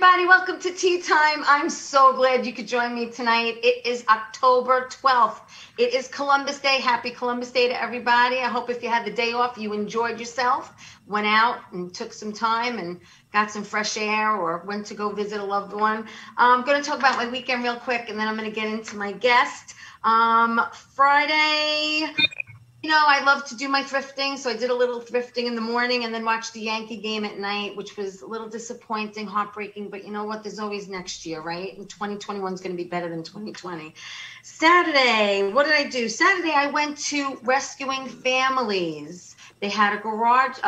everybody. Welcome to Tea Time. I'm so glad you could join me tonight. It is October 12th. It is Columbus Day. Happy Columbus Day to everybody. I hope if you had the day off, you enjoyed yourself, went out and took some time and got some fresh air or went to go visit a loved one. I'm going to talk about my weekend real quick, and then I'm going to get into my guest. Friday... You know, I love to do my thrifting, so I did a little thrifting in the morning and then watched the Yankee game at night, which was a little disappointing, heartbreaking, but you know what? There's always next year, right? And 2021 is going to be better than 2020. Saturday, what did I do? Saturday, I went to Rescuing Families. They had a garage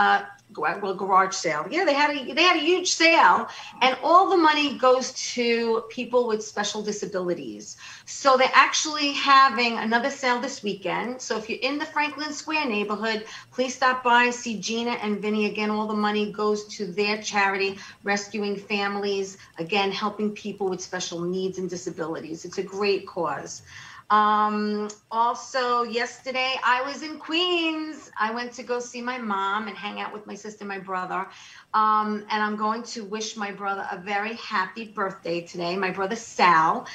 sale. Yeah, they had a huge sale, and all the money goes to people with special disabilities. So they're actually having another sale this weekend. So if you're in the Franklin Square neighborhood, please stop by, see Gina and Vinny. Again, all the money goes to their charity, Rescuing Families. Again, helping people with special needs and disabilities. It's a great cause. Also yesterday I was in Queens. I went to go see my mom and hang out with my sister, my brother. And I'm going to wish my brother a very happy birthday today. My brother Sal.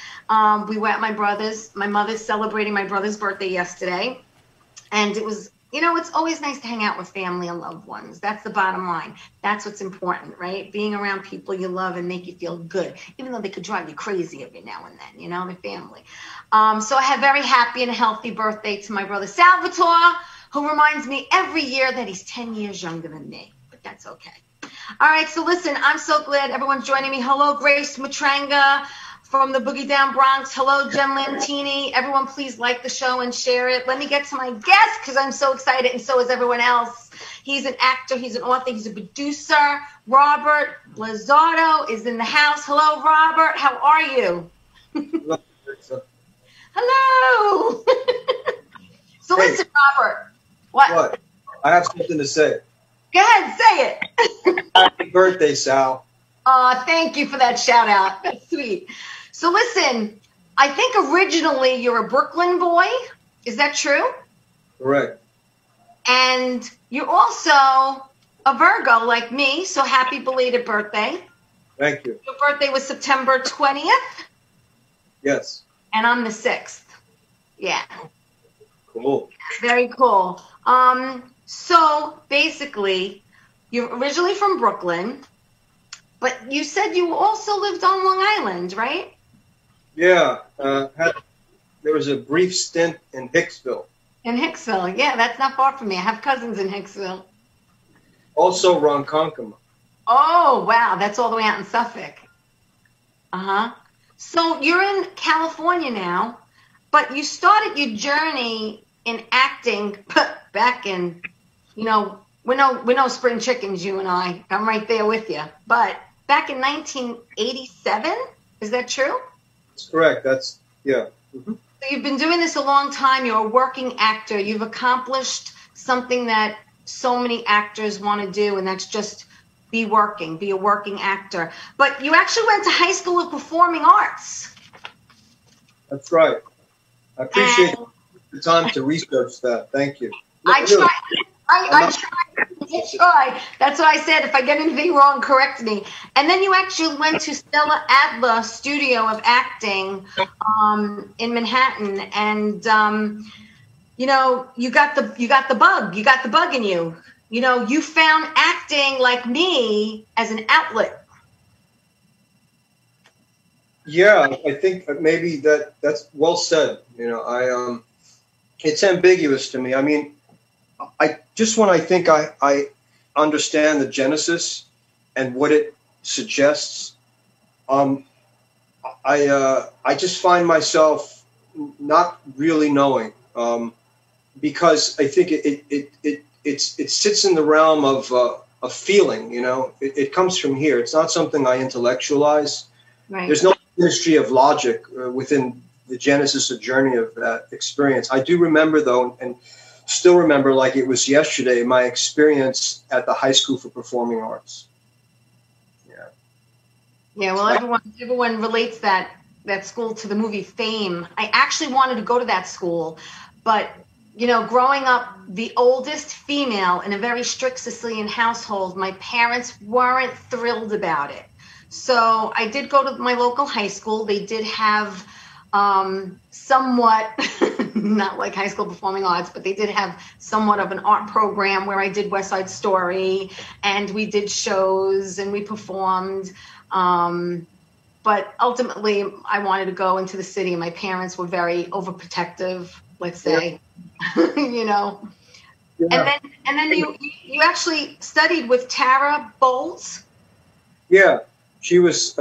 We were at my mother's celebrating my brother's birthday yesterday. And it was, you know, it's always nice to hang out with family and loved ones. That's the bottom line. That's what's important, right? Being around people you love and make you feel good, even though they could drive you crazy every now and then, you know, the family. So I had a very happy and healthy birthday to my brother Salvatore, who reminds me every year that he's 10 years younger than me, but that's okay. All right, so listen, I'm so glad everyone's joining me. Hello, Grace Matranga from the Boogie Down Bronx. Hello, Jen Lantini. Everyone, please like the show and share it. Let me get to my guest because I'm so excited, and so is everyone else. He's an actor, he's an author, he's a producer. Robert LaSardo is in the house. Hello, Robert. How are you? Hello. So hey, listen, Robert. What? I have something to say. Go ahead, say it. Happy birthday, Sal. Thank you for that shout out. That's sweet. So listen, I think originally you're a Brooklyn boy. Is that true? Correct. And you're also a Virgo like me, so happy belated birthday. Thank you. Your birthday was September 20th? Yes. And I'm the 6th. Yeah. Cool. Very cool. So basically, you're originally from Brooklyn, but you said you also lived on Long Island, right? Yeah. There was a brief stint in Hicksville. In Hicksville, yeah, that's not far from me. I have cousins in Hicksville. Also Ronkonkoma. Oh, wow, that's all the way out in Suffolk. Uh-huh. So you're in California now, but you started your journey in acting back in, you know, we're no spring chickens, you and I. I'm right there with you. But back in 1987, is that true? That's correct. That's, yeah. Mm-hmm. So you've been doing this a long time. You're a working actor. You've accomplished something that so many actors want to do, and that's just be a working actor. But you actually went to high school of performing arts. That's right. I appreciate the time to research that. Thank you. I try. That's why I said if I get anything wrong, correct me. And then you actually went to Stella Adler Studio of Acting in Manhattan, and you know, you got the bug. You got the bug in you. You know, you found acting like me as an outlet. Yeah, I think maybe that's well said. You know, it's ambiguous to me. I mean, when I think I understand the genesis and what it suggests, I just find myself not really knowing, because I think it sits in the realm of feeling. You know, it comes from here. It's not something I intellectualize. Right. There's no history of logic within the genesis or journey of that experience. I do remember, though, and still remember like it was yesterday, my experience at the High School for Performing Arts. Yeah. Yeah, well, everyone relates that school to the movie Fame. I actually wanted to go to that school, but, you know, growing up the oldest female in a very strict Sicilian household, my parents weren't thrilled about it. So I did go to my local high school. They did have somewhat, not like high school performing arts, but they did have somewhat of an art program where I did West Side Story, and we did shows and we performed. But ultimately, I wanted to go into the city, and my parents were very overprotective, let's say, you know. Yeah. And then you actually studied with Tara Bowles. Yeah, she was.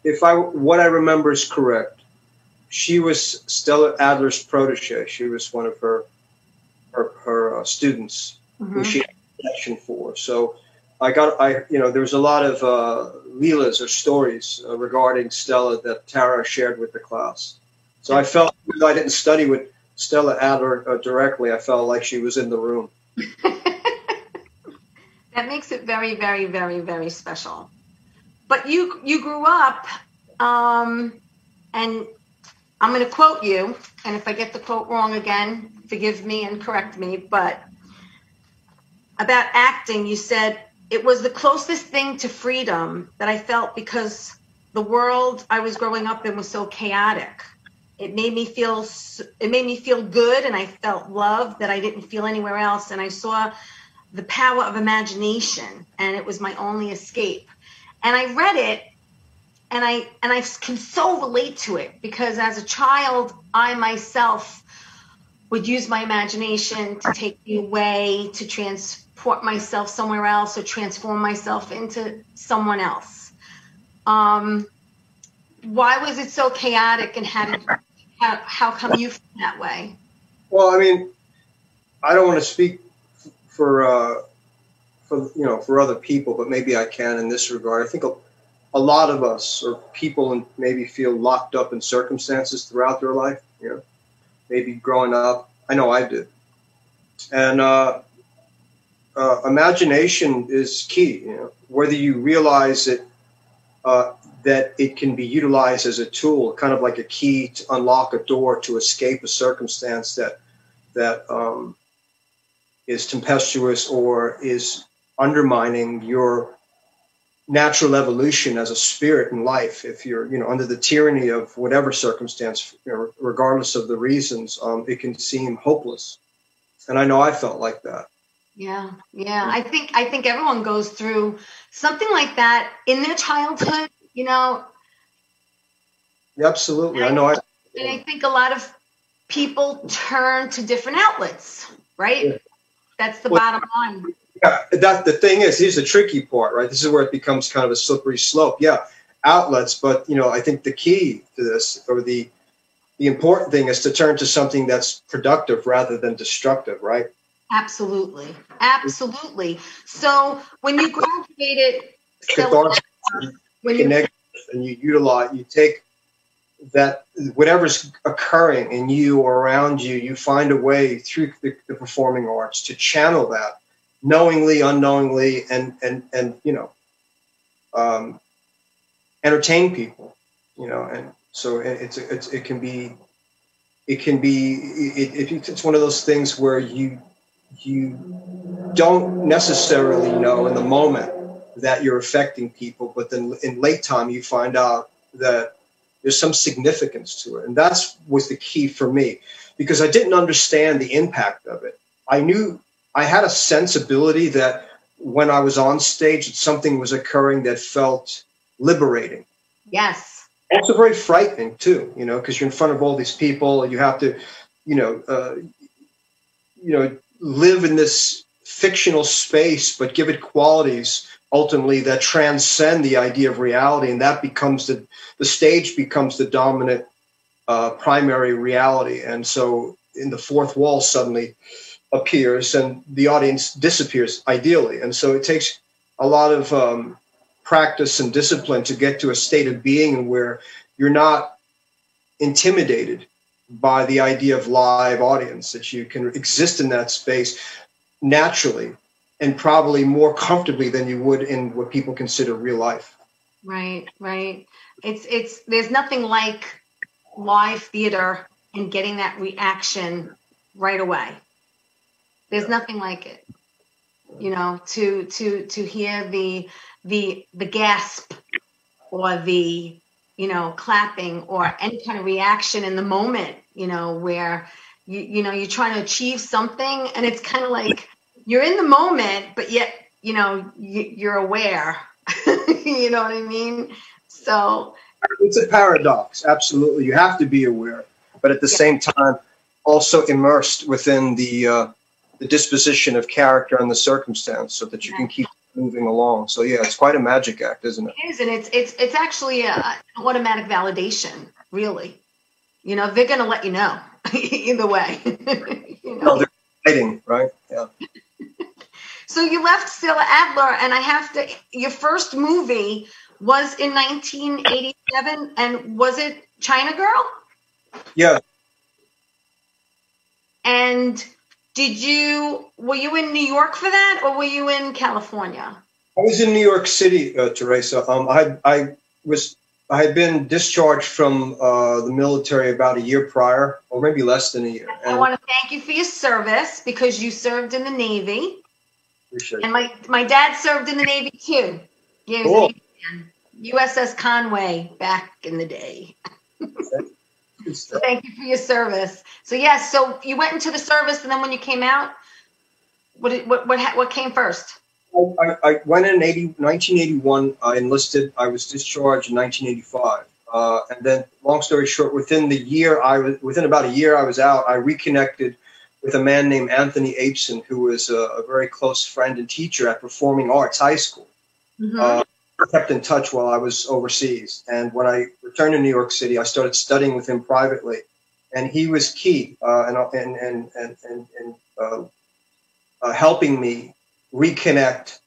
If what I remember is correct, she was Stella Adler's protege. She was one of her students who she had a connection for. So there was a lot of leelas or stories regarding Stella that Tara shared with the class. So I felt, even though I didn't study with Stella Adler directly, I felt like she was in the room. That makes it very, very, very, very special. But you grew up, and I'm going to quote you, and if I get the quote wrong again, forgive me and correct me, but about acting, you said, it was the closest thing to freedom that I felt because the world I was growing up in was so chaotic. It made me feel good, and I felt love that I didn't feel anywhere else, and I saw the power of imagination, and it was my only escape. And I read it, and I can so relate to it, because as a child, I myself would use my imagination to take me away, to transport myself somewhere else, or transform myself into someone else. Why was it so chaotic, and how come you feel that way? Well, I mean, I don't want to speak for other people, but maybe I can in this regard. I think a lot of us, or people, maybe feel locked up in circumstances throughout their life. Maybe growing up. I know I did. And imagination is key. Whether you realize it, that it can be utilized as a tool, kind of like a key to unlock a door to escape a circumstance that is tempestuous or is undermining your natural evolution as a spirit in life. If you're, under the tyranny of whatever circumstance, regardless of the reasons, it can seem hopeless. And I know I felt like that. Yeah. I think everyone goes through something like that in their childhood. Absolutely. And I think a lot of people turn to different outlets, right? Yeah. That's the bottom line. Yeah, the thing is, here's the tricky part, right? This is where it becomes kind of a slippery slope. Yeah, outlets, but I think the key to this, or the important thing, is to turn to something that's productive rather than destructive, right? Absolutely. So when you graduated, and you take that whatever's occurring in you or around you, you find a way through the performing arts to channel that, knowingly, unknowingly, and entertain people, and so it's one of those things where you don't necessarily know in the moment that you're affecting people, but then in late time you find out that there's some significance to it. And was the key for me, because I didn't understand the impact of it. I knew I had a sensibility that when I was on stage, that something was occurring that felt liberating. Yes. Also very frightening too, because you're in front of all these people and you have to, live in this fictional space, but give it qualities ultimately that transcend the idea of reality. And that becomes the stage becomes the dominant primary reality. And so in the fourth wall suddenly appears and the audience disappears ideally. And so it takes a lot of practice and discipline to get to a state of being where you're not intimidated by the idea of live audience, that you can exist in that space naturally and probably more comfortably than you would in what people consider real life. Right. There's nothing like live theater and getting that reaction right away. There's nothing like it, to hear the gasp or the, clapping or any kind of reaction in the moment, where you're trying to achieve something and it's kind of like you're in the moment, but yet, you're aware. You know what I mean? So it's a paradox. Absolutely. You have to be aware, but at the same time, also immersed within the disposition of character and the circumstance so that you can keep moving along. So yeah, it's quite a magic act, isn't it? It is, and it's actually an automatic validation, really. They're going to let you know either way. No, they're fighting, right? Yeah. So you left Stella Adler, and your first movie was in 1987, and was it China Girl? Yeah. And were you in New York for that, or were you in California? I was in New York City, Teresa. I had been discharged from the military about a year prior, or maybe less than a year. I want to thank you for your service, because you served in the Navy. Appreciate and my dad served in the Navy too. Yeah, he was a Navy man. USS Conway back in the day. So thank you for your service. So yes, so you went into the service, and then when you came out, what came first? I went in 1981. I enlisted. I was discharged in 1985, and then, long story short, within about a year I was out, I reconnected with a man named Anthony Abeson, who was a very close friend and teacher at Performing Arts High School. Mm-hmm. I kept in touch while I was overseas, and when I returned to New York City, I started studying with him privately, and he was key helping me reconnect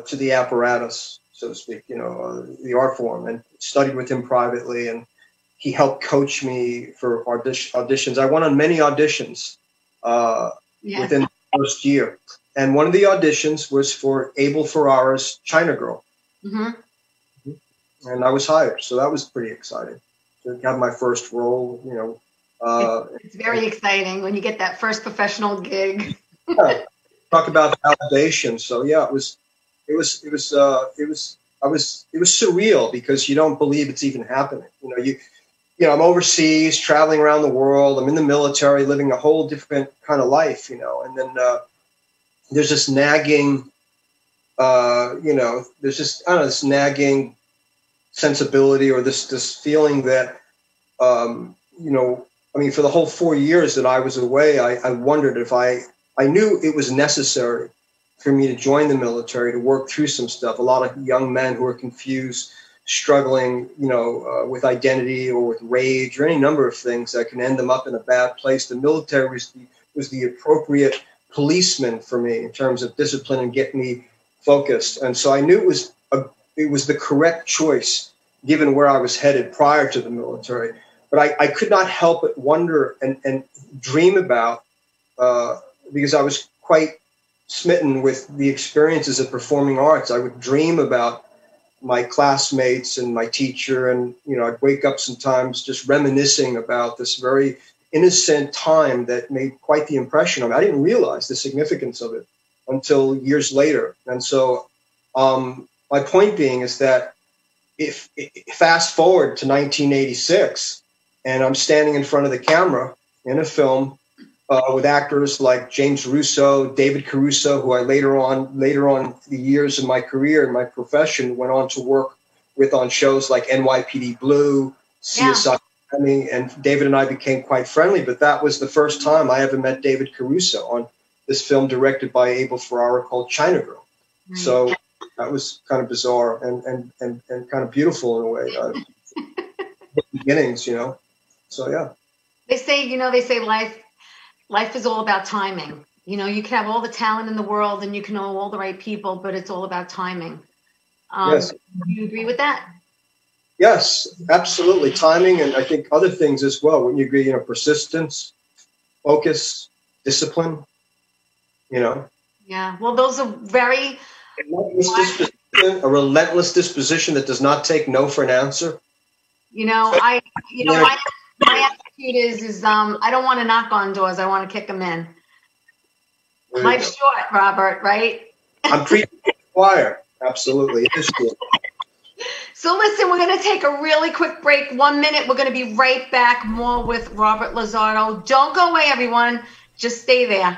to the apparatus, so to speak, the art form, and studied with him privately, and he helped coach me for auditions. I went on many auditions within the first year, and one of the auditions was for Abel Ferrara's China Girl. Mm-hmm. And I was hired, so that was pretty exciting to have my first role. It's very exciting when you get that first professional gig. Yeah. Talk about validation. So yeah, it was surreal, because you don't believe it's even happening. I'm overseas, traveling around the world. I'm in the military, living a whole different kind of life, and then there's this nagging. There's just, I don't know, this nagging sensibility, or this feeling that, for the whole 4 years that I was away, I wondered if I knew it was necessary for me to join the military to work through some stuff. A lot of young men who are confused, struggling, with identity or with rage or any number of things that can end them up in a bad place. The military was the appropriate policeman for me in terms of discipline and get me focused. And so I knew it was the correct choice given where I was headed prior to the military. But I could not help but wonder and dream about, because I was quite smitten with the experiences of performing arts. I would dream about my classmates and my teacher, and I'd wake up sometimes just reminiscing about this very innocent time that made quite the impression on me. I didn't realize the significance of it until years later. And so my point being is that if fast forward to 1986, and I'm standing in front of the camera in a film with actors like James Russo, David Caruso, who I later on the years of my career and my profession went on to work with on shows like NYPD Blue, CSI Miami, and David and I became quite friendly. But that was the first time I ever met David Caruso on this film directed by Abel Ferrara called China Girl. Right. So that was kind of bizarre and kind of beautiful in a way. Beginnings, So yeah. They say life is all about timing. You can have all the talent in the world and you can know all the right people, but it's all about timing. Yes. Do you agree with that? Yes, absolutely. Timing, and I think other things as well. Wouldn't you agree? Persistence, focus, discipline. Yeah. Well, those are very a relentless disposition that does not take no for an answer. My attitude is I don't want to knock on doors. I want to kick them in. Life's short, Robert, right? I'm preaching to the choir. Absolutely. It is short. So listen, we're going to take a really quick break. 1 minute. We're going to be right back. More with Robert LaSardo. Don't go away, everyone. Just stay there.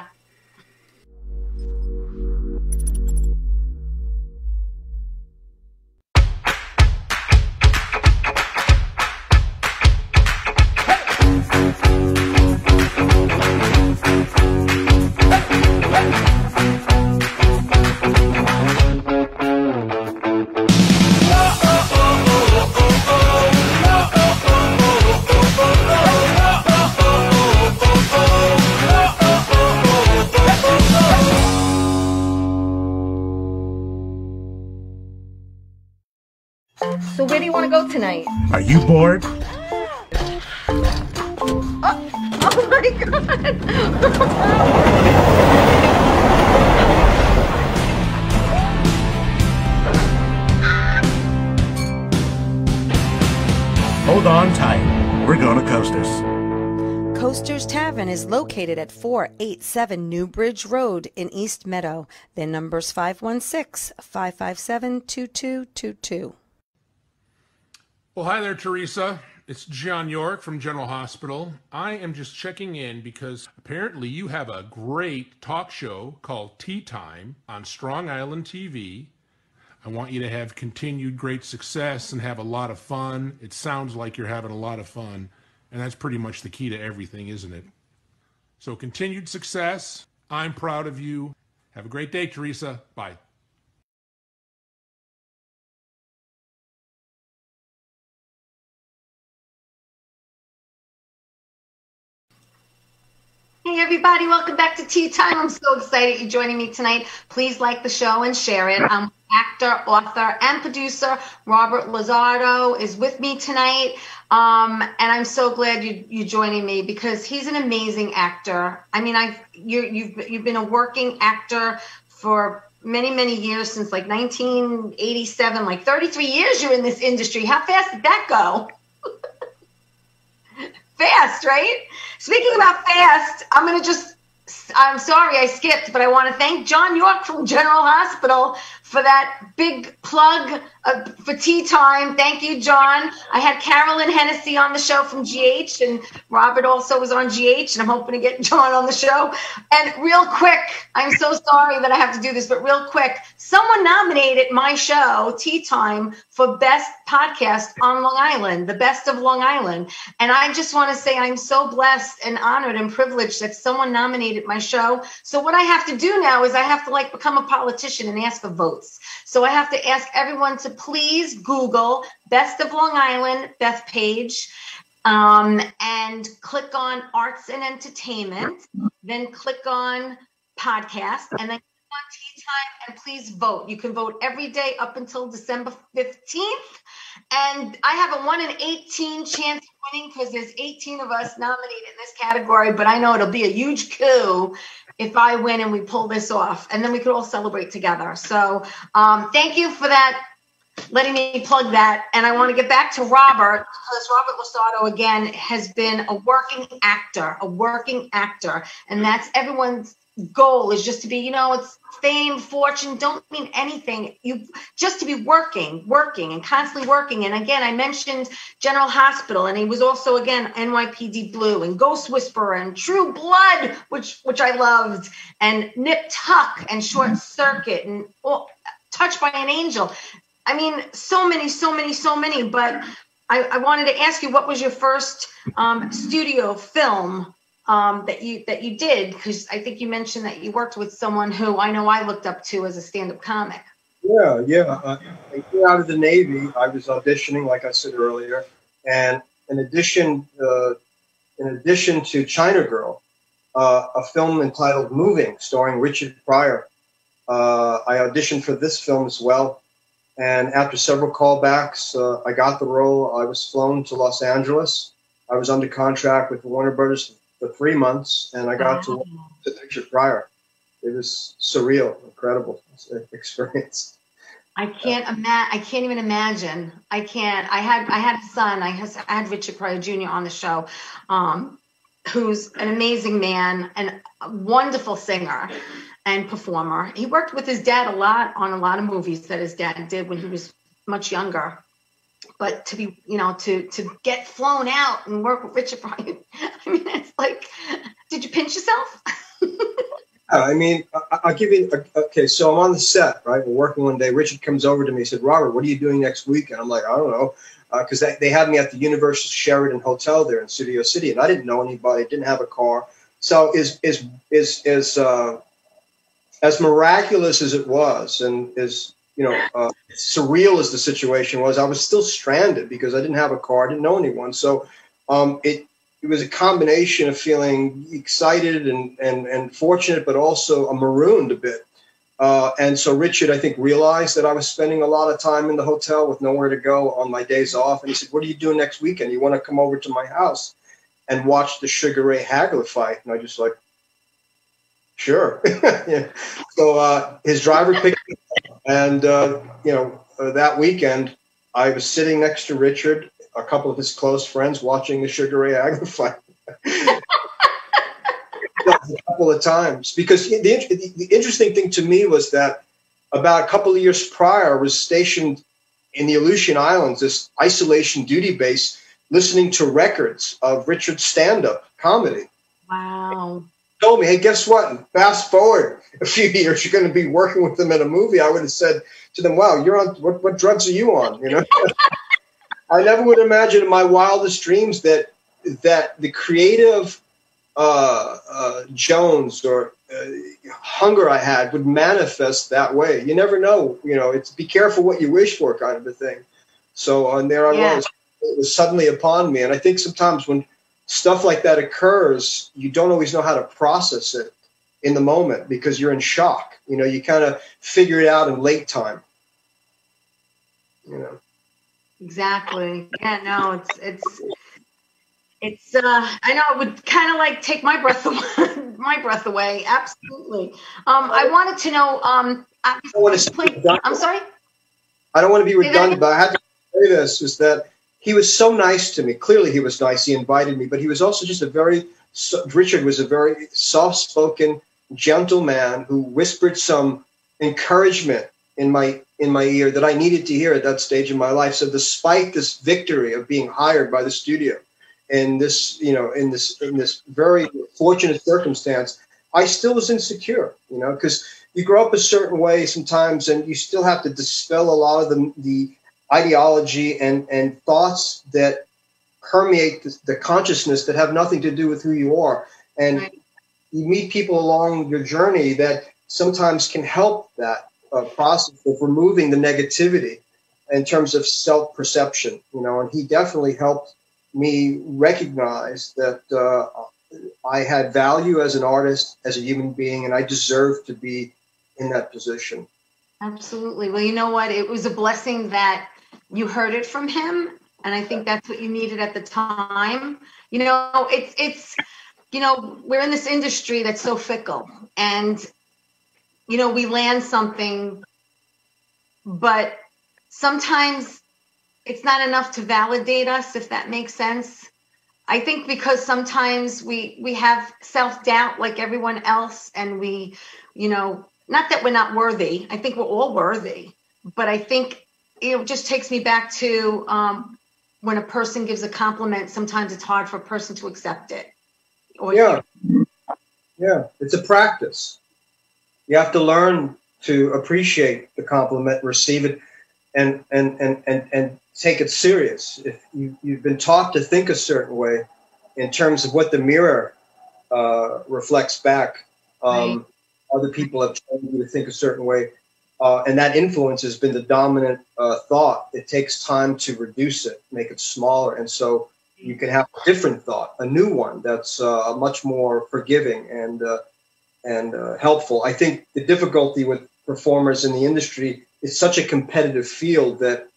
So where do you want to go tonight? Are you bored? Oh my God. Hold on tight. We're going to Coasters. Coasters Tavern is located at 487 Newbridge Road in East Meadow. Their number's 516-557-2222. Well, hi there, Teresa. It's John York from General Hospital. I am just checking in because apparently you have a great talk show called Tea Time on Strong Island TV. I want you to have continued great success and have a lot of fun. It sounds like you're having a lot of fun, and that's pretty much the key to everything, isn't it? So continued success. I'm proud of you. Have a great day, Teresa. Bye. Hey everybody, welcome back to Tea Time. I'm so excited you're joining me tonight. Please like the show and share it. I'm actor, author, and producer Robert LaSardo is with me tonight. And I'm so glad you're joining me because he's an amazing actor. I mean, you've been a working actor for many years, since like 1987, like 33 years you're in this industry. How fast did that go? Fast, right? Speaking about fast, I'm sorry I skipped, but I want to thank John York from General Hospital for that big plug for Tea Time. Thank you, John. I had Carolyn Hennessy on the show from GH, and Robert also was on GH, and I'm hoping to get John on the show. And real quick, I'm so sorry that I have to do this, but real quick, someone nominated my show, Tea Time, for Best Podcast on Long Island, the Best of Long Island. And I just want to say I'm so blessed and honored and privileged that someone nominated my show. So what I have to do now is I have to become a politician and ask for votes. So I have to ask everyone to please Google Best of Long Island, Beth Page, and click on Arts and Entertainment, then click on Podcast, and then click on Tea Time, and please vote. You can vote every day up until December 15th. And I have a 1 in 18 chance of winning because there's 18 of us nominated in this category, but I know it'll be a huge coup if I win and we pull this off, and then we could all celebrate together. So thank you for that, letting me plug that. And I want to get back to Robert, because Robert LaSardo, again, has been a working actor, and that's everyone's goal, is just to be, it's fame, fortune, don't mean anything. You just to be working and constantly working. And again, I mentioned General Hospital, and he was also, again, NYPD Blue and Ghost Whisperer and True Blood, which I loved, and Nip Tuck and Short Circuit and Touched by an Angel. I mean, so many. But I wanted to ask you, what was your first studio film that you did? Because I think you mentioned that you worked with someone who I know I looked up to as a stand-up comic. Yeah. I came out of the Navy. I was auditioning, like I said earlier, and in addition to China Girl, a film entitled Moving, starring Richard Pryor, I auditioned for this film as well. And after several callbacks, I got the role. I was flown to Los Angeles. I was under contract with Warner Brothers for 3 months, and I got to work with Richard Pryor. It was surreal, incredible experience. I can't even imagine. I can't. I had a son. I had Richard Pryor Jr. on the show, who's an amazing man and a wonderful singer and performer. He worked with his dad a lot on a lot of movies that his dad did when he was much younger. but to be, to get flown out and work with Richard Pryor, I mean, it's like, did you pinch yourself? I mean, I'll give you, okay, so I'm on the set, right? We're working one day. Richard comes over to me and said, Robert, what are you doing next week? And I'm like, I don't know, because they had me at the Universal Sheraton Hotel there in Studio City, and I didn't know anybody, didn't have a car. So as miraculous as it was, and as surreal as the situation was, I was still stranded because I didn't have a car, I didn't know anyone. So it was a combination of feeling excited and fortunate, but also marooned a bit. And so Richard, I think, realized that I was spending a lot of time in the hotel with nowhere to go on my days off. And he said, what are you doing next weekend? You want to come over to my house and watch the Sugar Ray Hagler fight? And I just like, sure. Yeah. So his driver picked me up. And, that weekend, I was sitting next to Richard, a couple of his close friends, watching the Sugar Ray Hagler fight. A couple of times, because the interesting thing to me was that about a couple of years prior, I was stationed in the Aleutian Islands, this isolation duty base, listening to records of Richard's stand-up comedy. Wow. Told me, hey, guess what? Fast forward a few years, you're going to be working with them in a movie. I would have said to them, wow, you're on, what drugs are you on? I never would imagine in my wildest dreams that the creative Jones or hunger I had would manifest that way. You never know, it's be careful what you wish for kind of a thing. So and there I was. It was suddenly upon me. And I think sometimes when stuff like that occurs, you don't always know how to process it in the moment because you're in shock. You kind of figure it out in late time. Exactly. Yeah, no, it's I know it would kind of like take my breath away. Absolutely. I wanted to know, I'm sorry? I don't want to be redundant, but I had to say this, is that he was so nice to me. Clearly he was nice. He invited me, but he was also just Richard was a very soft-spoken, gentle man who whispered some encouragement in my ear that I needed to hear at that stage in my life. So despite this victory of being hired by the studio in this, in this very fortunate circumstance, I still was insecure, because you grow up a certain way sometimes and you still have to dispel a lot of the ideology and thoughts that permeate the consciousness that have nothing to do with who you are. And right. You meet people along your journey that sometimes can help that process of removing the negativity in terms of self-perception, and he definitely helped me recognize that I had value as an artist, as a human being, and I deserved to be in that position. Absolutely. Well, you know what? It was a blessing that you heard it from him. And I think that's what you needed at the time. It's we're in this industry that's so fickle, and, we land something, but sometimes it's not enough to validate us, if that makes sense. I think because sometimes we have self-doubt like everyone else, and we, not that we're not worthy. I think we're all worthy, but I think it just takes me back to when a person gives a compliment, sometimes it's hard for a person to accept it. Yeah, it's a practice. You have to learn to appreciate the compliment, receive it, and take it serious. If you've been taught to think a certain way in terms of what the mirror reflects back, right. Other people have trained you to think a certain way, and that influence has been the dominant thought. It takes time to reduce it, make it smaller, and so you can have a different thought, a new one that's much more forgiving and helpful. I think the difficulty with performers in the industry is such a competitive field that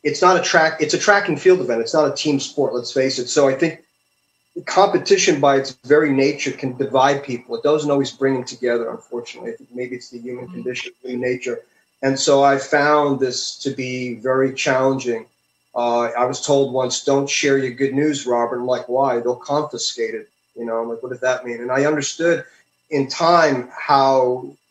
it's not it's a track and field event. It's not a team sport, let's face it. So I think competition by its very nature can divide people. It doesn't always bring them together, unfortunately. I think maybe it's the human condition, human nature. And so I found this to be very challenging. I was told once, don't share your good news, Robert. I'm like, why? They'll confiscate it. I'm like, what does that mean? And I understood in time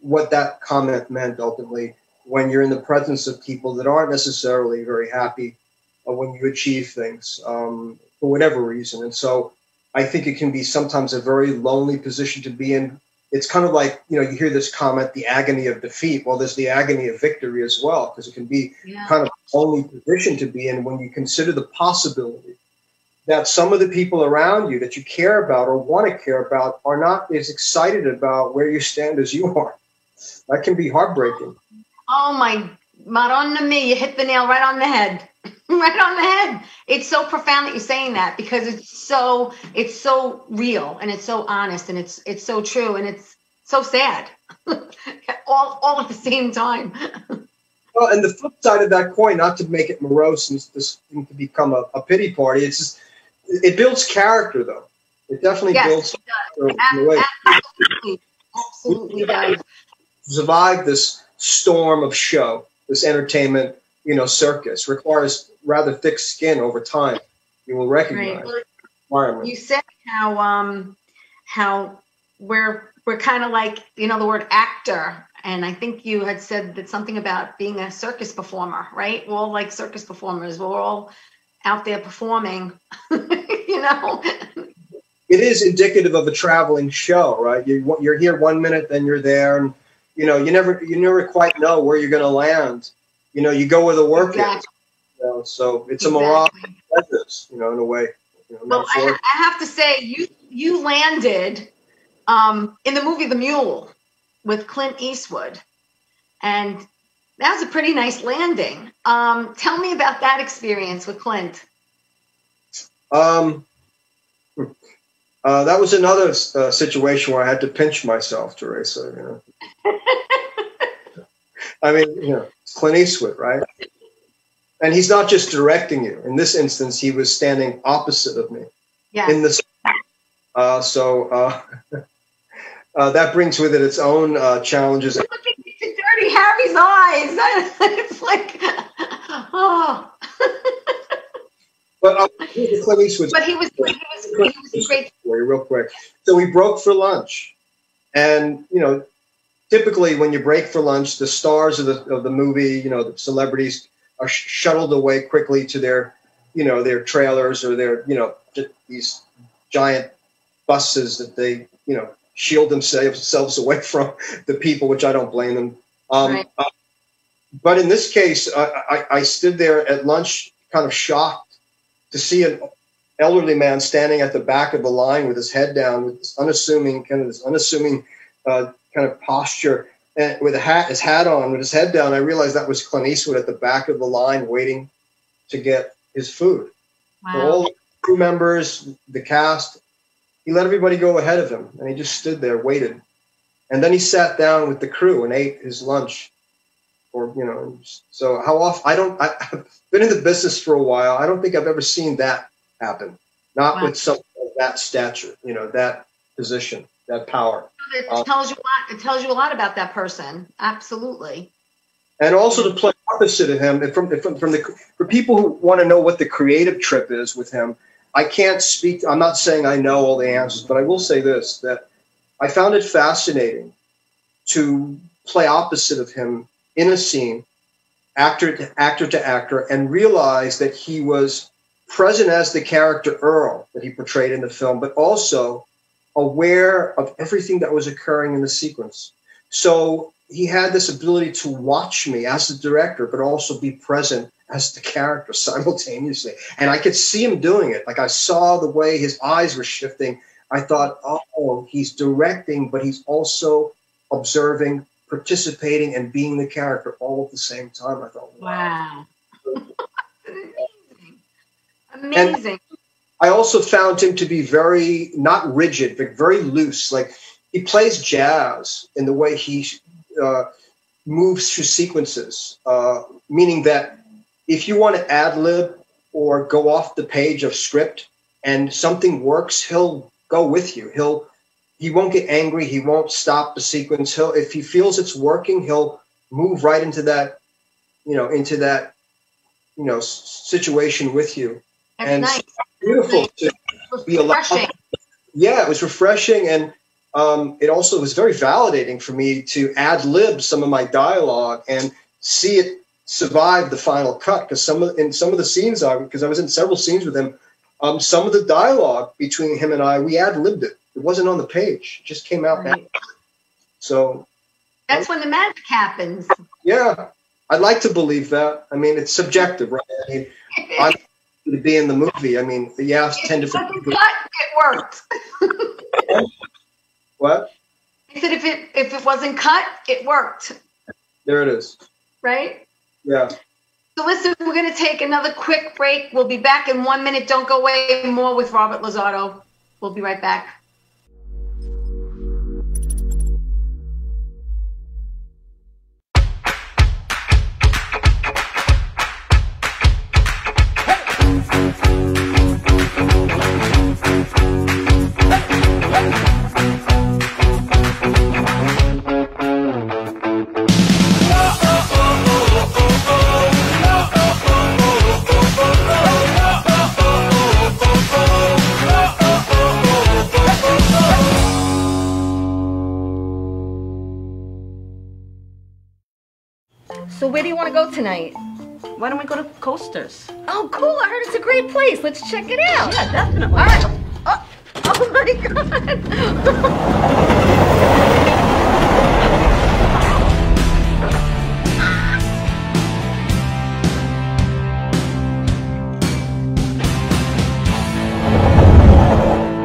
what that comment meant ultimately, when you're in the presence of people that aren't necessarily very happy when you achieve things for whatever reason. And so I think it can be sometimes a very lonely position to be in. It's kind of like, you hear this comment, the agony of defeat. Well, there's the agony of victory as well, because it can be kind of a lonely position to be in when you consider the possibility that some of the people around you that you care about or want to care about are not as excited about where you stand as you are. That can be heartbreaking. Oh my, Madonna me, you hit the nail right on the head. Right on the head. It's so profound that you're saying that, because it's so real, and it's so honest, and it's so true, and it's so sad. all at the same time. Well, and the flip side of that coin, not to make it morose and to become a pity party, it's just, it builds character, though. It definitely builds character in a way. Absolutely does. Survive this storm of show, this entertainment, circus requires rather thick skin over time. You will recognize. Right. You said how we're kind of like, the word actor, and I think you had said that something about being a circus performer, right? We're all like circus performers. We're all out there performing, It is indicative of a traveling show, right? You're here 1 minute, then you're there, and you never quite know where you're going to land. You go where the work is. So it's a mirage, in a way. Well, I have to say, you landed in the movie The Mule with Clint Eastwood, and that was a pretty nice landing. Tell me about that experience with Clint. That was another situation where I had to pinch myself, Teresa. I mean, it's Clint Eastwood, right? And he's not just directing you. In this instance, he was standing opposite of me. Yeah. That brings with it its own challenges. Look at Dirty Harry's eyes. It's like, oh. But Clint Eastwood. But he was great. Real quick. So we broke for lunch, and typically when you break for lunch, the stars of the movie, the celebrities, are shuttled away quickly to their trailers or their these giant buses that they shield themselves away from the people, which I don't blame them. Right. But in this case, I stood there at lunch, kind of shocked to see an elderly man standing at the back of the line with his head down, with this unassuming kind of posture, and with his hat on, with his head down. I realized that was Clint Eastwood at the back of the line waiting to get his food. Wow. So all the crew members, the cast, he let everybody go ahead of him, and he just stood there, waited. And then he sat down with the crew and ate his lunch. So how often, I've been in the business for a while. I don't think I've ever seen that happen. Not with something of that stature, that position, that power. It tells you a lot. It tells you a lot about that person. Absolutely. And also to play opposite of him, and for people who want to know what the creative trip is with him, I can't speak. I'm not saying I know all the answers, but I will say this, that I found it fascinating to play opposite of him in a scene, actor to actor, and realize that he was present as the character Earl that he portrayed in the film, but also aware of everything that was occurring in the sequence. So he had this ability to watch me as the director, but also be present as the character simultaneously. And I could see him doing it. Like, I saw the way his eyes were shifting. I thought, oh, he's directing, but he's also observing, participating, and being the character all at the same time. I thought, wow. Amazing. And I also found him to be very, not rigid, but very loose. Like, he plays jazz in the way he moves through sequences, meaning that if you want to ad-lib or go off the page of script and something works, he'll go with you. He won't get angry. He won't stop the sequence. If he feels it's working, he'll move right into that, situation with you. That's and nice. So beautiful to be allowed. Yeah, it was refreshing, and it also was very validating for me to ad-lib some of my dialogue and see it survive the final cut, because in some of the scenes, because I was in several scenes with him, some of the dialogue between him and I, we ad-libbed it. It wasn't on the page. It just came out. Right. So that's when the magic happens. Yeah, I'd like to believe that. I mean, it's subjective, right? I mean, I to be in the movie. I mean, you asked 10 different people. It worked. What? I said if it wasn't cut, it worked. There it is. Right? Yeah. So listen, we're going to take another quick break. We'll be back in 1 minute. Don't go away. More with Robert LaSardo. We'll be right back. So where do you want to go tonight? Why don't we go to Coasters? Oh, cool. I heard it's a great place. Let's check it out. Yeah, definitely. All right. Oh my God.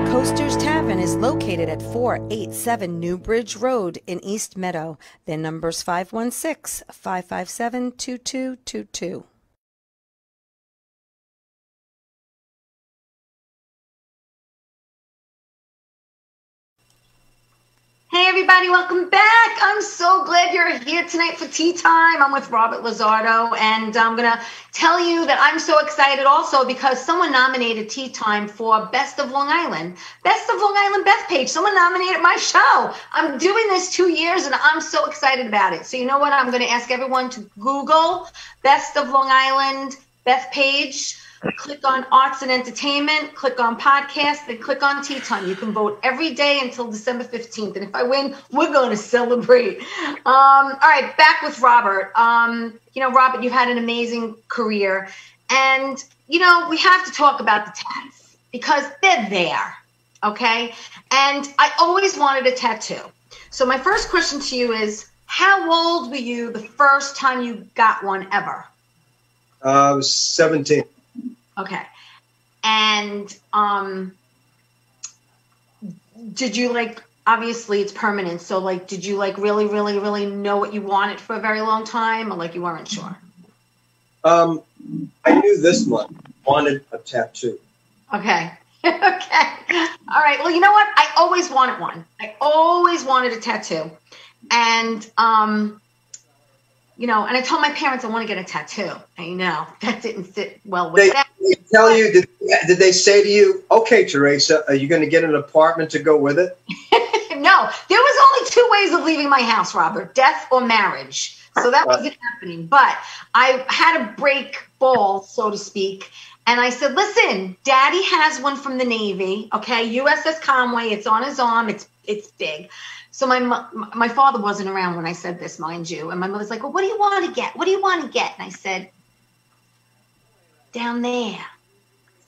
Coasters Tavern is located at 487 New Bridge Road in East Meadow. Their number's 516-557-2222. Hey everybody, welcome back. I'm so glad you're here tonight for Tea Time. I'm with Robert LaSardo, and I'm going to tell you that I'm so excited also because someone nominated Tea Time for Best of Long Island. Best of Long Island Bethpage. Someone nominated my show. I'm doing this 2 years, and I'm so excited about it. So you know what? I'm going to ask everyone to Google Best of Long Island Bethpage. Click on Arts and Entertainment, click on Podcast, then click on Tea Time. You can vote every day until December 15th. And if I win, we're going to celebrate. All right, back with Robert. You know, Robert, you've had an amazing career. And, you know, we have to talk about the tats because they're there, okay? And I always wanted a tattoo. So my first question to you is, how old were you the first time you got one ever? I was 17. Okay. And did you obviously it's permanent. So did you really, really, really know what you wanted for a very long time, or you weren't sure? I knew this much. Wanted a tattoo. Okay. Okay. All right. Well, you know what? I always wanted one. I always wanted a tattoo. And, you know, and I told my parents I want to get a tattoo. I know that didn't sit well with them. They tell you, did they say to you, okay, Teresa, are you going to get an apartment to go with it? No, there was only 2 ways of leaving my house, Robert, death or marriage. So that wasn't happening. But I had a break ball, so to speak. And I said, listen, Daddy has one from the Navy, okay, USS Conway. It's on his arm. It's big. So my father wasn't around when I said this, mind you. And my mother's like, well, what do you want to get? What do you want to get? And I said, down there,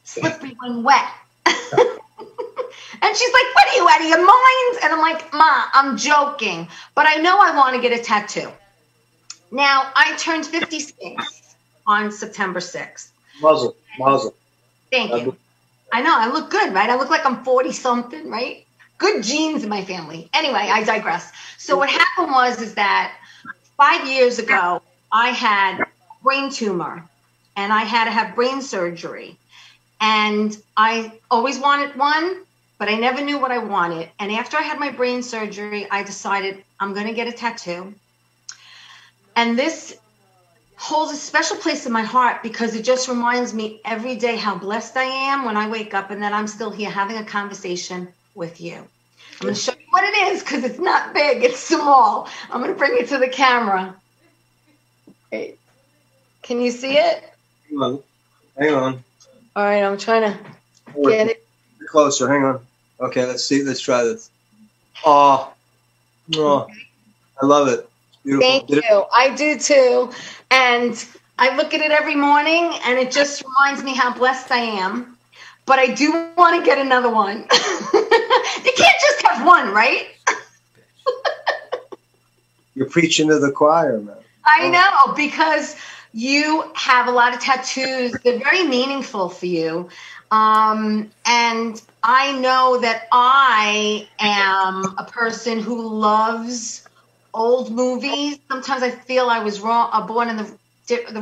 slippery when wet. And she's like, what are you, out of your mind? And I'm like, Ma, I'm joking. But I know I want to get a tattoo. Now, I turned 56 on September 6th. Muzzle. Thank you. I know, I look good, right? I look like I'm 40-something, right? Good genes in my family. Anyway, I digress. So what happened is that 5 years ago, I had a brain tumor, and I had to have brain surgery. And I always wanted one, but I never knew what I wanted. And after I had my brain surgery, I decided I'm going to get a tattoo. And this holds a special place in my heart because it just reminds me every day how blessed I am when I wake up and that I'm still here having a conversation with you. I'm going to show you what it is because it's not big, it's small. I'm going to bring it to the camera. Hey, can you see it? Hang on. All right, I'm trying to get it. Closer, hang on. Okay, let's see. Let's try this. Oh, I love it. It's Beautiful. Thank you. I do too. And I look at it every morning and it just reminds me how blessed I am. But I do want to get another one. You can't just have one, right? You're preaching to the choir, man. I know, because you have a lot of tattoos. They're very meaningful for you. And I know that I am a person who loves old movies. Sometimes I feel I was born in the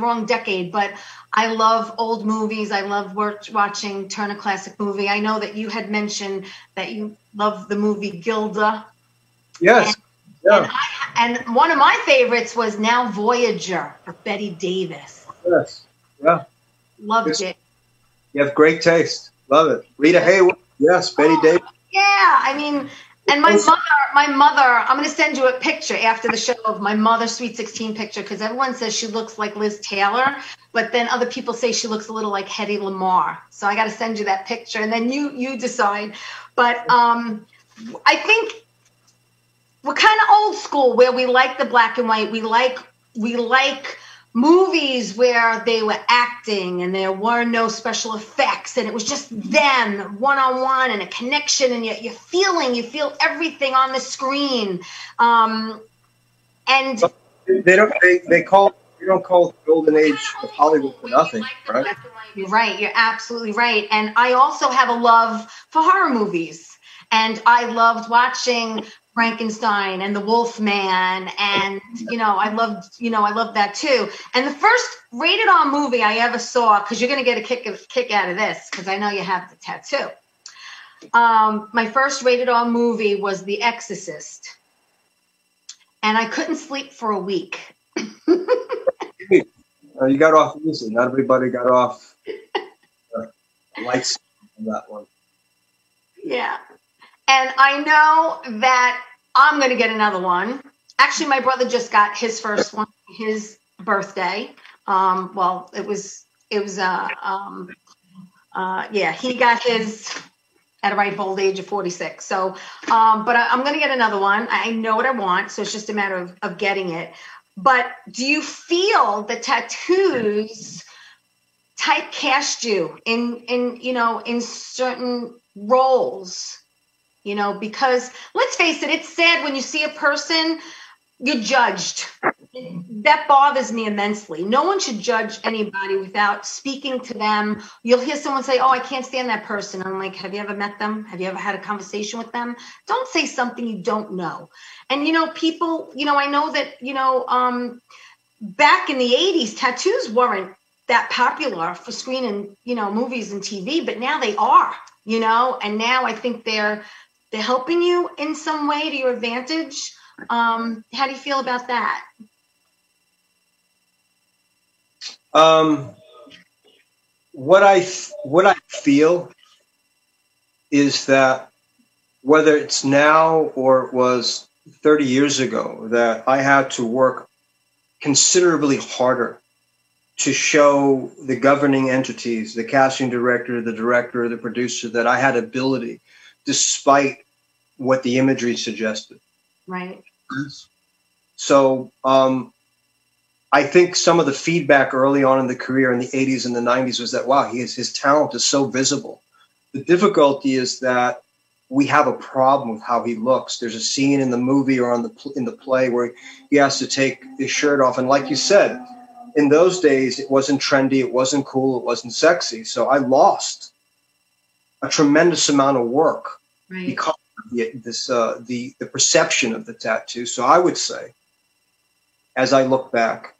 wrong decade, but I love old movies. I love watching Turner Classic Movie. I know that you had mentioned that you love the movie Gilda. Yes. And one of my favorites was Now Voyager with Betty Davis. Yes. Yeah. Loved it. You have great taste. Love it. Rita Hayworth. Yes. Betty Davis. Yeah. I mean, and my mother, I'm going to send you a picture after the show of my mother Sweet 16 picture, because everyone says she looks like Liz Taylor, but then other people say she looks a little like Hedy Lamarr. So I got to send you that picture and then you decide. But I think we're kind of old school where we like the black and white. We like movies where they were acting and there were no special effects and it was just them one-on-one and a connection, and you feel everything on the screen. And they don't call the golden age of Hollywood for nothing, right? You're right. You're absolutely right. And I also have a love for horror movies, and I loved watching Frankenstein and the Wolfman, and I loved that too. And the first rated R movie I ever saw, because you're going to get a kick out of this, because I know you have the tattoo. My first rated R movie was The Exorcist, and I couldn't sleep for a week. You got off easy. Not everybody got off lights on that one. Yeah. And I know that I'm going to get another one. Actually, my brother just got his first one, his birthday. He got his at a ripe old age of 46. So, but I'm going to get another one. I know what I want, so it's just a matter of getting it. But do you feel the tattoos typecast you in certain roles? Because let's face it, it's sad when you see a person, you're judged. That bothers me immensely. No one should judge anybody without speaking to them. You'll hear someone say, "Oh, I can't stand that person." I'm like, have you ever met them? Have you ever had a conversation with them? Don't say something you don't know. And, people, I know that, back in the 80s, tattoos weren't that popular for screening, movies and TV, but now they are, and now I think they're helping you in some way to your advantage. How do you feel about that? What I feel is that whether it's now or it was 30 years ago, that I had to work considerably harder to show the governing entities, the casting director, the producer, that I had ability, despite what the imagery suggested. Right. So I think some of the feedback early on in the career in the 80s and the 90s was that, wow, his talent is so visible. The difficulty is that we have a problem with how he looks. There's a scene in the movie or in the play where he has to take his shirt off. And like you said, in those days, it wasn't trendy, it wasn't cool, it wasn't sexy. So I lost a tremendous amount of work because of the perception of the tattoo. So I would say, as I look back,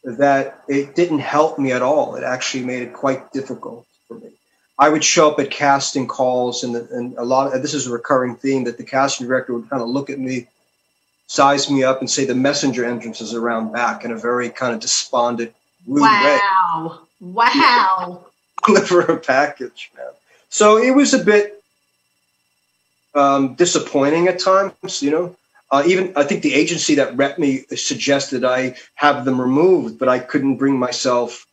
that it didn't help me at all. It actually made it quite difficult for me. I would show up at casting calls, and a lot of this is a recurring theme, that the casting director would kind of look at me, size me up, and say the messenger entrance is around back, in a very kind of despondent, rude way. Wow. For a package, man. So it was a bit disappointing at times, Even I think the agency that rep me suggested I have them removed, but I couldn't bring myself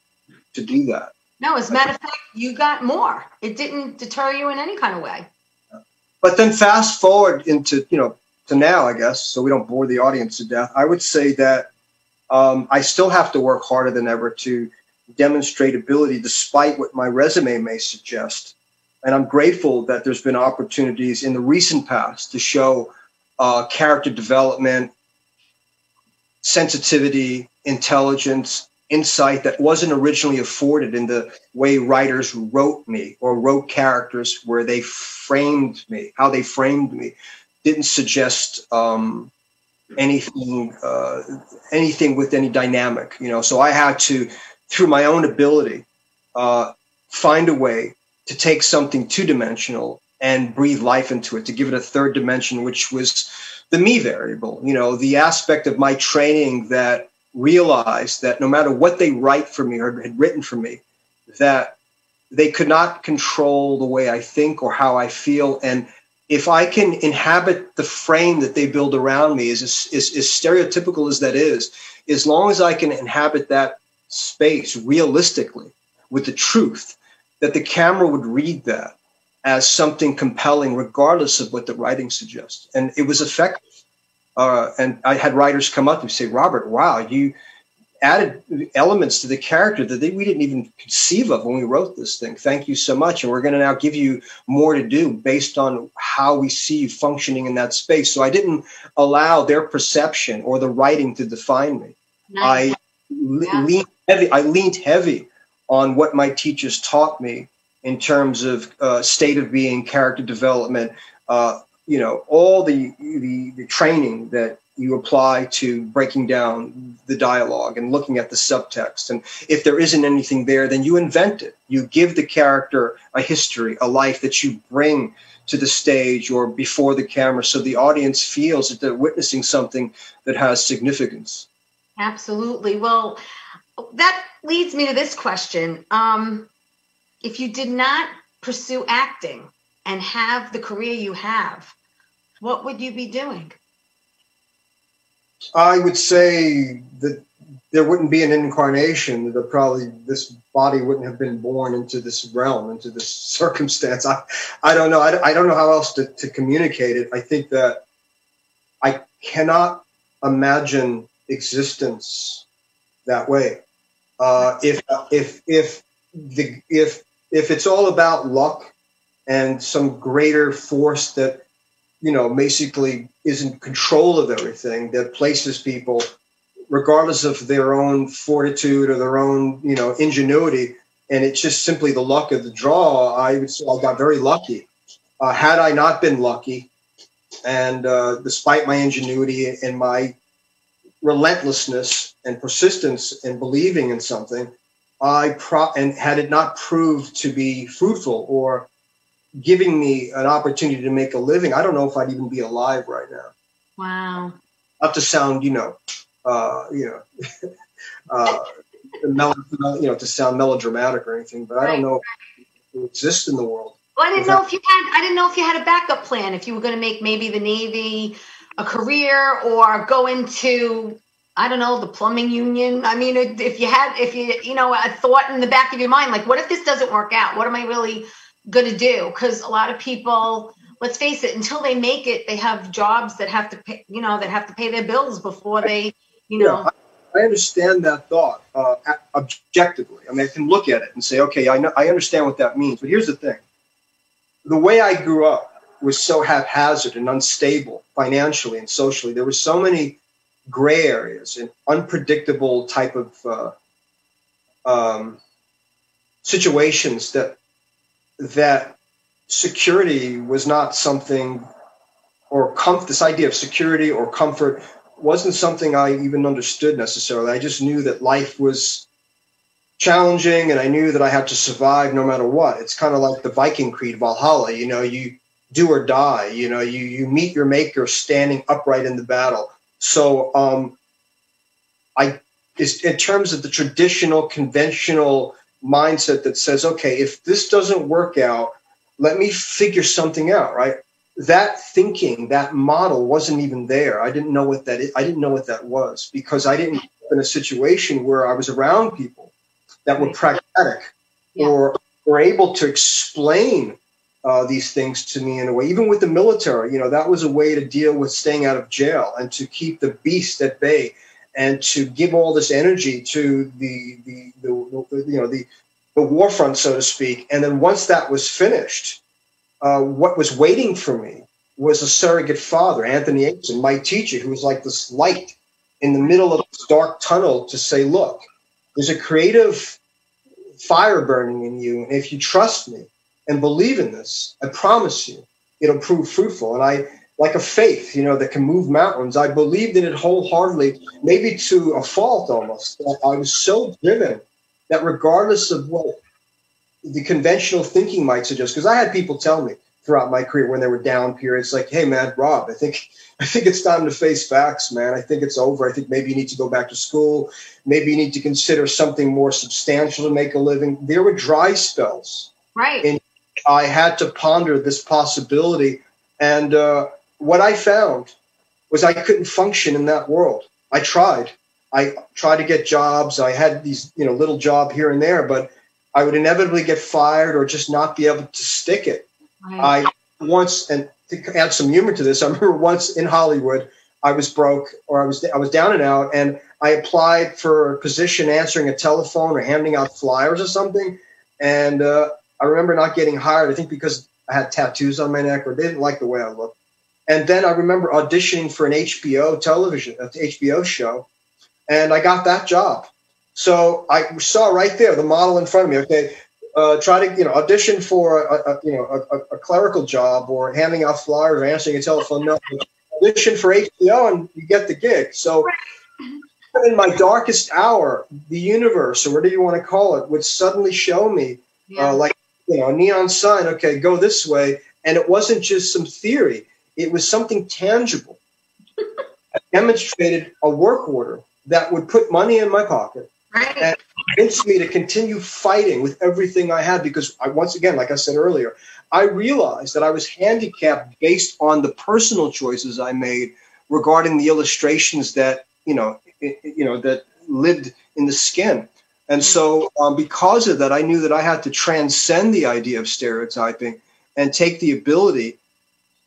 to do that. No, as a matter of fact, you got more. It didn't deter you in any kind of way. But then fast forward into, to now, I guess, so we don't bore the audience to death, I would say that I still have to work harder than ever to demonstrate ability despite what my resume may suggest. And I'm grateful that there's been opportunities in the recent past to show character development, sensitivity, intelligence, insight that wasn't originally afforded in the way writers wrote me or wrote characters where they framed me, how they framed me, didn't suggest anything with any dynamic, So I had to, through my own ability, find a way to take something two-dimensional and breathe life into it, to give it a third dimension, which was the me variable, the aspect of my training that realized that no matter what they write for me or had written for me, that they could not control the way I think or how I feel. And if I can inhabit the frame that they build around me, as stereotypical as that is, as long as I can inhabit that space realistically with the truth, that the camera would read that as something compelling, regardless of what the writing suggests. And it was effective. And I had writers come up and say, Robert, wow, you added elements to the character that we didn't even conceive of when we wrote this thing. Thank you so much. And we're going to now give you more to do based on how we see you functioning in that space. So I didn't allow their perception or the writing to define me. Nice. I leaned heavy on what my teachers taught me in terms of state of being, character development, all the training that you apply to breaking down the dialogue and looking at the subtext. And if there isn't anything there, then you invent it. You give the character a history, a life that you bring to the stage or before the camera, so the audience feels that they're witnessing something that has significance. Absolutely. Well, that leads me to this question. If you did not pursue acting and have the career you have, what would you be doing? I would say that there wouldn't be an incarnation. That probably this body wouldn't have been born into this realm, into this circumstance. I don't know. I don't know how else to communicate it. I think that I cannot imagine existence that way. If it's all about luck and some greater force that basically is in control of everything, that places people, regardless of their own fortitude or their own, ingenuity, and it's just simply the luck of the draw, I would say I got very lucky. Had I not been lucky, and despite my ingenuity and my relentlessness and persistence in believing in something, and had it not proved to be fruitful or giving me an opportunity to make a living, I don't know if I'd even be alive right now. Wow. Not to sound, to sound melodramatic or anything, but I don't know if it exists in the world. Well, I didn't know if you had a backup plan, if you were going to make maybe the Navy a career or go into, I don't know, the plumbing union. I mean, if you a thought in the back of your mind, like, what if this doesn't work out? What am I really going to do? Because a lot of people, let's face it, until they make it, they have jobs that have to pay, that have to pay their bills before they, I understand that thought objectively. I mean, I can look at it and say, okay, I understand what that means. But here's the thing. The way I grew up was so haphazard and unstable financially and socially. There were so many gray areas and unpredictable type of situations that security was not something, or this idea of security or comfort wasn't something I even understood necessarily. I just knew that life was challenging, and I knew that I had to survive no matter what. It's kind of like the Viking creed, Valhalla. You do or die. You meet your maker standing upright in the battle. So, in terms of the traditional, conventional mindset that says, okay, if this doesn't work out, let me figure something out, right? That thinking, that model wasn't even there. I didn't know what that is. I didn't know what that was, because I didn't live in a situation where I was around people that were pragmatic or were able to explain these things to me in a way. Even with the military, you know, that was a way to deal with staying out of jail and to keep the beast at bay and to give all this energy to the war front, so to speak. And then once that was finished, what was waiting for me was a surrogate father, Anthony Aitken, my teacher, who was like this light in the middle of this dark tunnel to say, look, there's a creative fire burning in you. And if you trust me and believe in this, I promise you, it'll prove fruitful. And I, like a faith, you know, that can move mountains, I believed in it wholeheartedly, maybe to a fault almost. I was so driven that regardless of what the conventional thinking might suggest, because I had people tell me throughout my career when there were down periods, like, hey, man, Rob, I think it's time to face facts, man. I think it's over. I think maybe you need to go back to school. Maybe you need to consider something more substantial to make a living. There were dry spells. Right. And I had to ponder this possibility. And what I found was I couldn't function in that world. I tried to get jobs. I had these, you know, little job here and there, but I would inevitably get fired or just not be able to stick it. Right. I once, and to add some humor to this, I remember once in Hollywood, I was broke, or I was down and out, and I applied for a position answering a telephone or handing out flyers or something. And I remember not getting hired, I think because I had tattoos on my neck or they didn't like the way I looked. And then I remember auditioning for an HBO show, and I got that job. So I saw right there the model in front of me. Okay, try to audition for a clerical job or handing out flyers or answering a telephone. No, audition for HBO and you get the gig. So in my darkest hour, the universe, or whatever you want to call it, would suddenly show me a neon sign. Okay, go this way, and it wasn't just some theory. It was something tangible. I demonstrated a work order that would put money in my pocket and convince me to continue fighting with everything I had, because once again, like I said earlier, I realized that I was handicapped based on the personal choices I made regarding the illustrations that, that lived in the skin. And so because of that, I knew that I had to transcend the idea of stereotyping and take the ability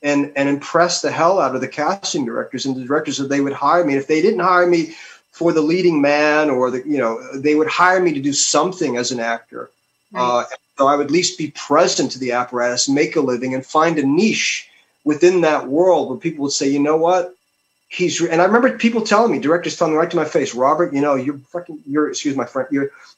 and impress the hell out of the casting directors and the directors that they would hire me. And if they didn't hire me for the leading man, or they would hire me to do something as an actor. Right. So I would at least be present to the apparatus, make a living, and find a niche within that world where people would say, you know what, and I remember people telling me, directors telling me right to my face, Robert, excuse my friend,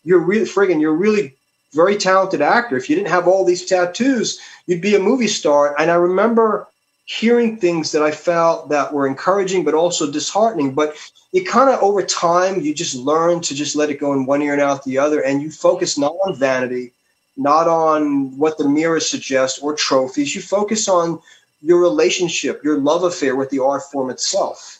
you're really very talented actor. If you didn't have all these tattoos, you'd be a movie star. And I remember hearing things that I felt that were encouraging, but also disheartening. But it kind of, over time, you just learn to just let it go in one ear and out the other. And you focus not on vanity, not on what the mirror suggests or trophies. You focus on your relationship, your love affair with the art form itself.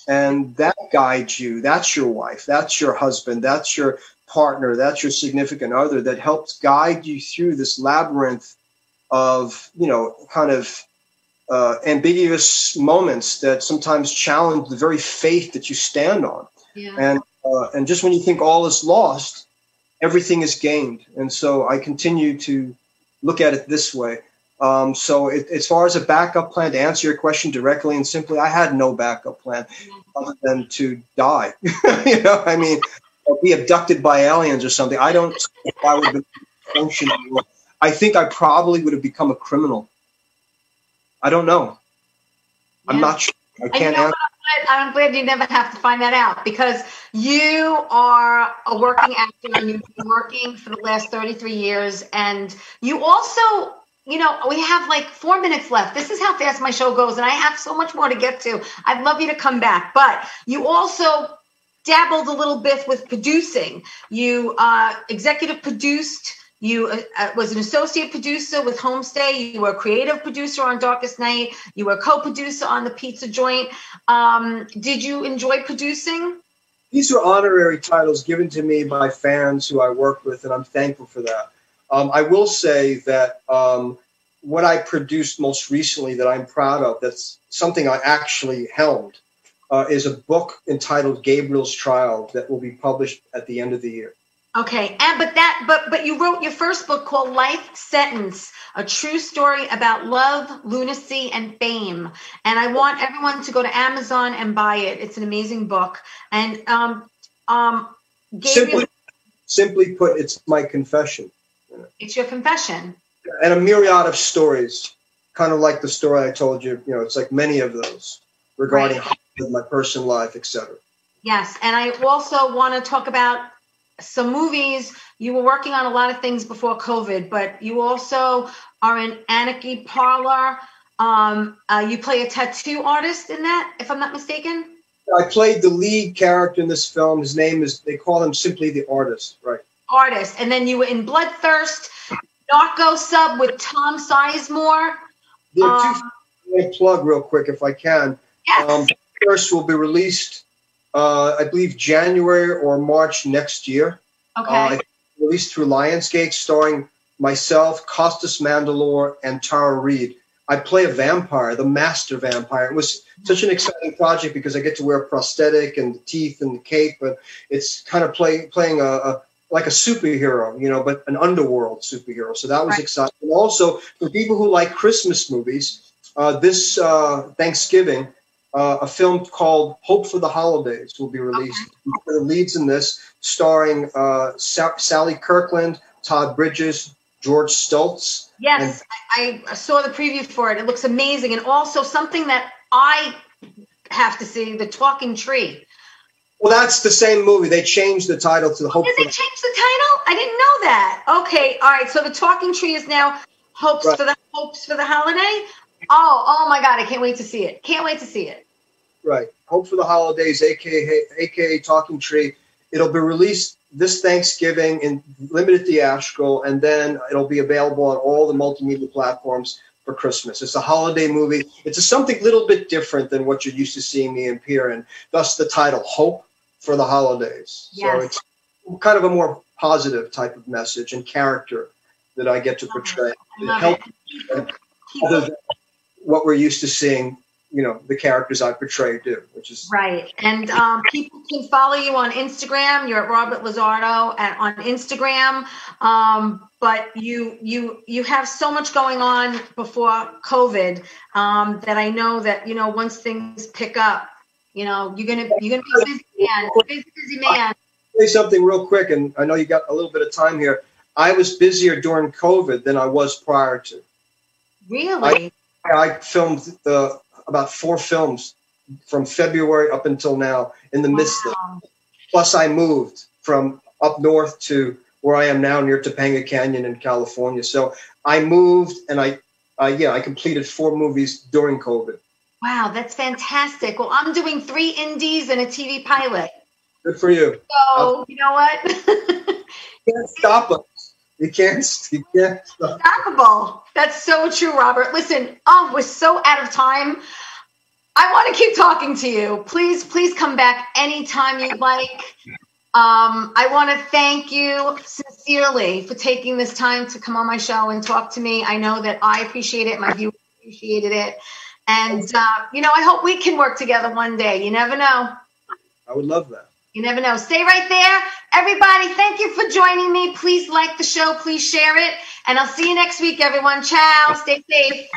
And that guides you. That's your wife. That's your husband. That's your partner. That's your significant other that helps guide you through this labyrinth of, kind of ambiguous moments that sometimes challenge the very faith that you stand on. Yeah. And just when you think all is lost, everything is gained. And so I continue to look at it this way. So as far as a backup plan, to answer your question directly and simply, I had no backup plan other than to die. Or be abducted by aliens or something. I don't think I would have been functioning. I think I probably would have become a criminal. I don't know. Yeah. I'm not sure. I can't answer. I'm glad you never have to find that out, because you are a working actor and you've been working for the last 33 years. And you also, we have like 4 minutes left. This is how fast my show goes, and I have so much more to get to. I'd love you to come back. But you also dabbled a little bit with producing. You executive produced. You was an associate producer with Homestay. You were a creative producer on Darkest Night. You were a co-producer on The Pizza Joint. Did you enjoy producing? These are honorary titles given to me by fans who I work with, and I'm thankful for that. I will say that what I produced most recently that I'm proud of, that's something I actually helmed, is a book entitled Gabriel's Trial that will be published at the end of the year. Okay, and but you wrote your first book called Life Sentence, a true story about love, lunacy, and fame. And I want everyone to go to Amazon and buy it. It's an amazing book. And Gabriel, simply put, it's my confession. it's your confession. And a myriad of stories, kind of like the story I told you. You know, it's like many of those regarding my personal life, etc. Yes, and I also want to talk about some movies. You were working on a lot of things before COVID, but you also are in Anarchy Parlor. You play a tattoo artist in that, if I'm not mistaken. I played the lead character in this film. His name is, they call him simply the artist, right? Artist. And then you were in Bloodthirst, Narco Sub with Tom Sizemore. There are two things I plug real quick if I can. Yes. First will be released, I believe, January or March next year. Okay. Released through Lionsgate, starring myself, Costas Mandalore, and Tara Reid. I play a vampire, the master vampire. It was such an exciting project because I get to wear a prosthetic and the teeth and the cape, but it's kind of playing like a superhero, you know, but an underworld superhero. So that was exciting. And also, for people who like Christmas movies, this Thanksgiving, a film called Hope for the Holidays will be released. Okay. The leads in this, starring Sally Kirkland, Todd Bridges, George Stoltz. Yes, I saw the preview for it. It looks amazing. And also something that I have to see, The Talking Tree. Well, that's the same movie. They changed the title to the Hope. Did they change the title? I didn't know that. Okay, all right. So The Talking Tree is now Hopes for the Holiday. Oh my God! I can't wait to see it. Can't wait to see it. Right, Hope for the Holidays, aka Talking Tree. It'll be released this Thanksgiving in limited theatrical, and then it'll be available on all the multimedia platforms for Christmas. It's a holiday movie. It's something a little bit different than what you're used to seeing me appear in. Thus the title, Hope for the Holidays. Yes. So it's kind of a more positive type of message and character that I get to portray. Other than what we're used to seeing, you know, the characters I portray do, which is right. And people can follow you on Instagram. You're at Robert LaSardo on Instagram. But you have so much going on before COVID that I know that, you know, once things pick up, you know, you're gonna be a busy man. Busy man. I'll say something real quick, and I know you got a little bit of time here. I was busier during COVID than I was prior to. Really? I filmed about 4 films from February up until now in the midst of it. Plus I moved from up north to where I am now near Topanga Canyon in California. So I moved and I completed 4 movies during COVID. Wow, that's fantastic. Well, I'm doing 3 indies and a TV pilot. Good for you. So, you know what? You can't stop us. You can't stop. Unstoppable. That's so true, Robert. Listen, we're so out of time. I want to keep talking to you. Please come back anytime you'd like. I want to thank you sincerely for taking this time to come on my show and talk to me. I know that I appreciate it. My viewers appreciated it. And, you know, I hope we can work together one day. You never know. I would love that. You never know. Stay right there. Everybody, thank you for joining me. Please like the show. Please share it. And I'll see you next week, everyone. Ciao. Stay safe.